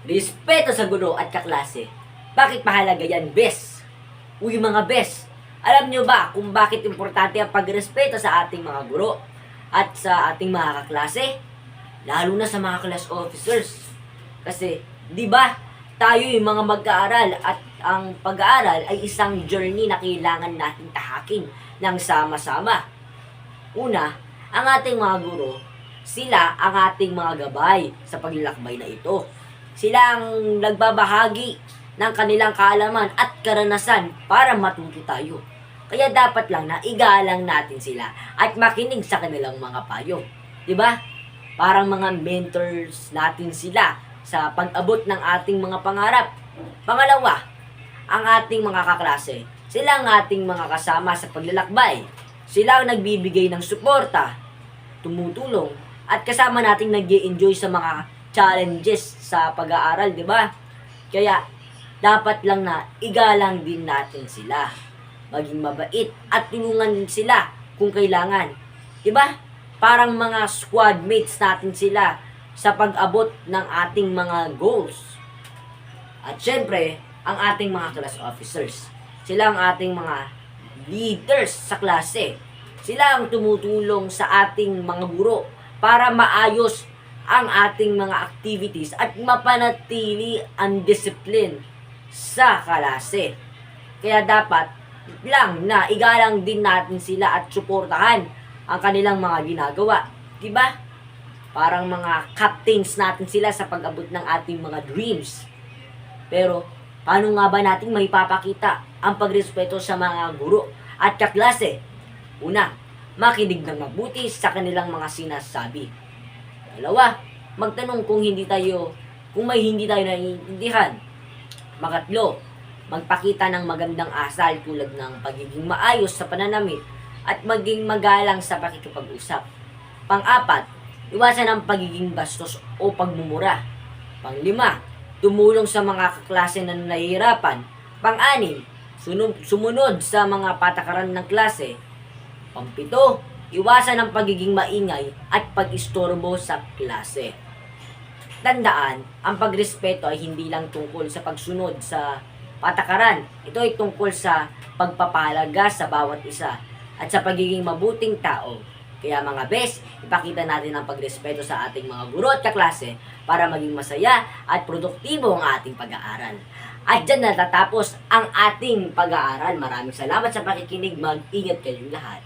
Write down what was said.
Respeto sa guro at kaklase. Bakit mahalaga yan, bes? Uy mga bes, alam nyo ba kung bakit importante ang pagrespeto sa ating mga guro at sa ating mga kaklase? Lalo na sa mga class officers. Kasi, di ba, tayo yung mga mag-aaral at ang pag-aaral ay isang journey na kailangan natin tahakin ng sama-sama. Una, ang ating mga guro, sila ang ating mga gabay sa paglalakbay na ito. Sila ang nagbabahagi ng kanilang kaalaman at karanasan para matuto tayo. Kaya dapat lang na igalang natin sila at makinig sa kanilang mga payo. Diba? Parang mga mentors natin sila sa pag-abot ng ating mga pangarap. Pangalawa, ang ating mga kaklase. Sila ang ating mga kasama sa paglalakbay. Sila ang nagbibigay ng suporta, tumutulong, at kasama nating nag-i-enjoy sa mga challenges sa pag-aaral, di ba? Kaya, dapat lang na igalang din natin sila. Maging mabait at tulungan din sila kung kailangan. Di ba? Parang mga squad mates natin sila sa pag-abot ng ating mga goals. At syempre, ang ating mga class officers. Sila ang ating mga leaders sa klase. Sila ang tumutulong sa ating mga guro para maayos ang ating mga activities at mapanatili ang discipline sa klase. Kaya dapat lang na igalang din natin sila at suportahan ang kanilang mga ginagawa. Diba? Parang mga captains natin sila sa pag-abot ng ating mga dreams. Pero, paano nga ba natin maipapakita ang pagrespeto sa mga guro at kaklase? Una, makinig ng mabuti sa kanilang mga sinasabi. Dalawa, magtanong kung may hindi tayo naiintindihan. Pangatlo, magpakita ng magandang asal tulad ng pagiging maayos sa pananamit at maging magalang sa pakikipag-usap. Pang-apat, iwasan ang pagiging bastos o pagmumura. Pang-lima, tumulong sa mga kaklase na nahihirapan. Pang-anim, sumunod sa mga patakaran ng klase. Pang-pito, iwasan ang pagiging maingay at pag-istorbo sa klase. Tandaan, ang pagrespeto ay hindi lang tungkol sa pagsunod sa patakaran. Ito ay tungkol sa pagpapahalaga sa bawat isa at sa pagiging mabuting tao. Kaya mga bes, ipakita natin ang pagrespeto sa ating mga guro at kaklase para maging masaya at produktibo ang ating pag-aaral. At dyan natatapos ang ating pag-aaral. Maraming salamat sa pakikinig. Mag-ingat kayong lahat.